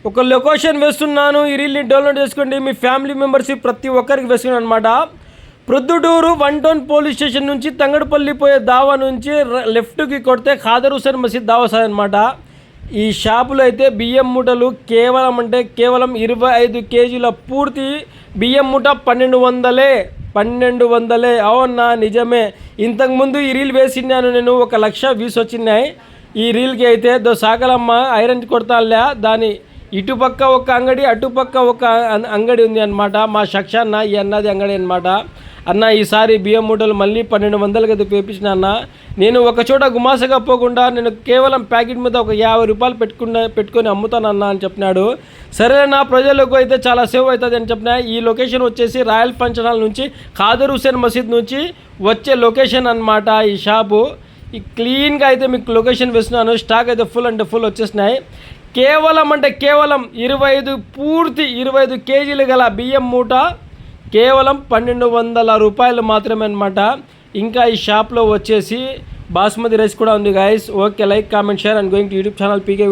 ఒక లొకేషన్ వేస్తున్నాను, ఈ రీల్ని డౌన్లోడ్ చేసుకోండి. మీ ఫ్యామిలీ మెంబర్స్ ప్రతి ఒక్కరికి వేసుకున్నాను అనమాట. ప్రొద్దుటూరు 1 టౌన్ పోలీస్ స్టేషన్ నుంచి తంగడపల్లి పోయే దావా నుంచి లెఫ్ట్కి కొడితే ఖాదర్ హుసేన్ మసీద్ దావా సార్ అనమాట. ఈ షాపులో అయితే బియ్యం మూటలు కేవలం 25 కేజీల పూర్తి బియ్యం మూట 1200. అవునా, నిజమే. ఇంతకుముందు ఈ రీల్ వేసినాను నేను, 1,00,000 వ్యూస్ వచ్చినాయి. ఈ రీల్కి అయితే సాగలమ్మ ఐరన్ కొడతానులే, దాని ఇటుపక్క ఒక అంగడి అటుపక్క ఒక అంగడి ఉంది అనమాట. మా షక్షన్న ఈ అన్నది అంగడి అనమాట. అన్న ఈసారి బియ్యం మూటలు మళ్ళీ 1200 అయితే పేపించిన అన్న. నేను ఒక చోట గుమాసగా పోకుండా నేను కేవలం ప్యాకెట్ మీద ఒక 50 రూపాయలు పెట్టుకొని అమ్ముతానన్న అని చెప్పినాడు. సరే నా ప్రజలకు అయితే చాలా సేవ్ అవుతుంది అని చెప్పిన. ఈ లొకేషన్ వచ్చేసి రాయల్ ఫంక్షన్ హాల్ నుంచి ఖాదర్ హుసేన్ మసీద్ నుంచి వచ్చే లొకేషన్ అనమాట ఈ షాపు. ఈ క్లీన్గా అయితే మీకు లొకేషన్ వేస్తున్నాను. స్టాక్ అయితే ఫుల్ అంటే ఫుల్ వచ్చేసినాయి. కేవలం 25 కేజీలు గల బియ్యం మూట కేవలం 1200 రూపాయలు మాత్రమే అనమాట. ఇంకా ఈ షాప్లో వచ్చేసి బాస్మతి రైస్ కూడా ఉంది guys. Okay, like comment share and going to YouTube channel PK.